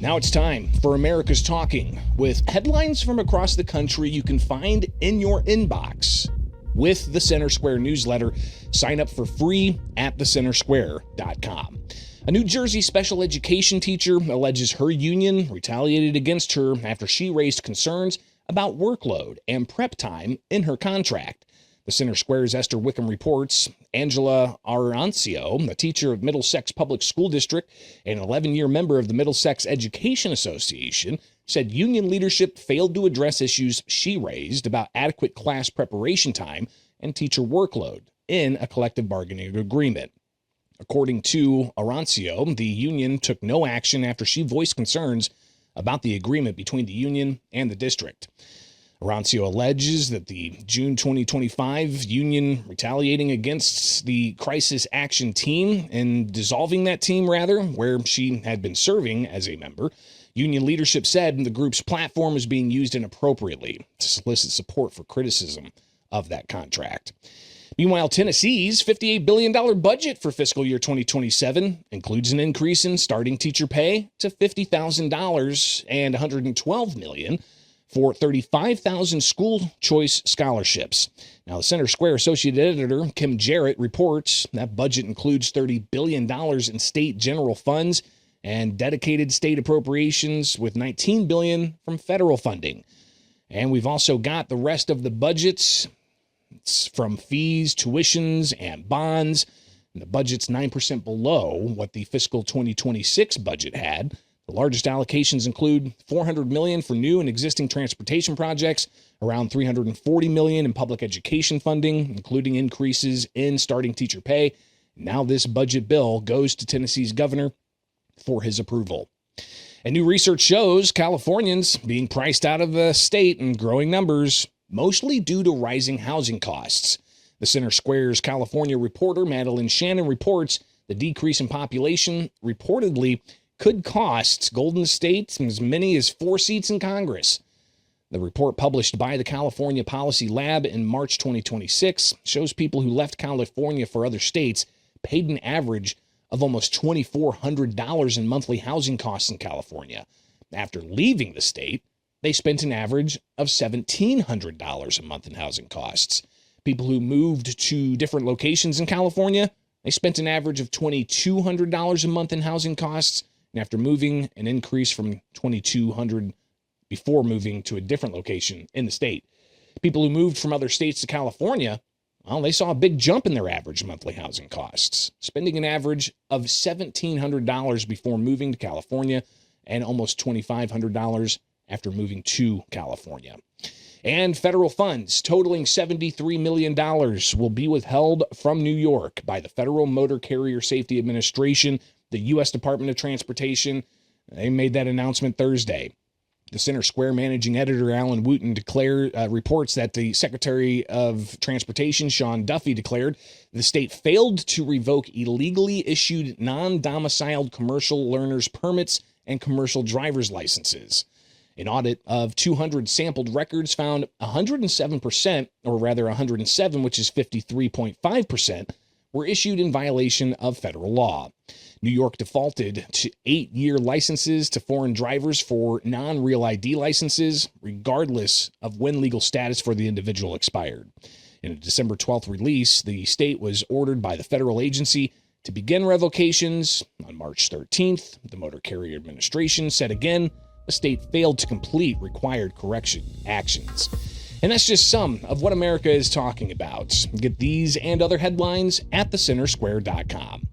Now it's time for America's Talking, with headlines from across the country you can find in your inbox. With the Center Square newsletter, sign up for free at thecentersquare.com. A New Jersey special education teacher alleges her union retaliated against her after she raised concerns about workload and prep time in her contract. The Center Square's Esther Wickham reports Angela Arancio, a teacher of Middlesex Public School District and an 11-year member of the Middlesex Education Association, said union leadership failed to address issues she raised about adequate class preparation time and teacher workload in a collective bargaining agreement. According to Arancio, the union took no action after she voiced concerns about the agreement between the union and the district. Arancio alleges that the June 2025 union retaliating against the crisis action team and dissolving that team, where she had been serving as a member. Union leadership said the group's platform was being used inappropriately to solicit support for criticism of that contract. Meanwhile, Tennessee's $58 billion budget for fiscal year 2027 includes an increase in starting teacher pay to $50,000 and $112 million for 35,000 school choice scholarships. Now, the Center Square Associate Editor Kim Jarrett reports that budget includes $30 billion in state general funds and dedicated state appropriations, with $19 billion from federal funding. And we've also got the rest of the budgets. It's from fees, tuitions, and bonds. And the budget's 9% below what the fiscal 2026 budget had. The largest allocations include $400 million for new and existing transportation projects, around $340 million in public education funding, including increases in starting teacher pay. Now this budget bill goes to Tennessee's governor for his approval. And new research shows Californians being priced out of the state in growing numbers, mostly due to rising housing costs. The Center Square's California reporter Madeline Shannon reports the decrease in population reportedly could cost Golden State as many as 4 seats in Congress. The report, published by the California Policy Lab in March 2026, shows people who left California for other states paid an average of almost $2,400 in monthly housing costs in California. After leaving the state, they spent an average of $1,700 a month in housing costs. People who moved to different locations in California, they spent an average of $2,200 a month in housing costs. And after moving, an increase from $2,200 before moving to a different location in the state. People who moved from other states to California, well, they saw a big jump in their average monthly housing costs, spending an average of $1,700 before moving to California and almost $2,500 after moving to California. And federal funds totaling $73 million will be withheld from New York by the Federal Motor Carrier Safety Administration, the U.S. Department of Transportation. They made that announcement Thursday. The Center Square managing editor Alan Wooten reports that the Secretary of Transportation, Sean Duffy, declared the state failed to revoke illegally issued non-domiciled commercial learners permits and commercial driver's licenses. An audit of 200 sampled records found 107%, or rather 107, which is 53.5%, were issued in violation of federal law. New York defaulted to 8-year licenses to foreign drivers for non-real ID licenses, regardless of when legal status for the individual expired. In a December 12th release, the state was ordered by the federal agency to begin revocations. On March 13th, the Motor Carrier Administration said again the state failed to complete required correction actions. And that's just some of what America is talking about. Get these and other headlines at thecentersquare.com.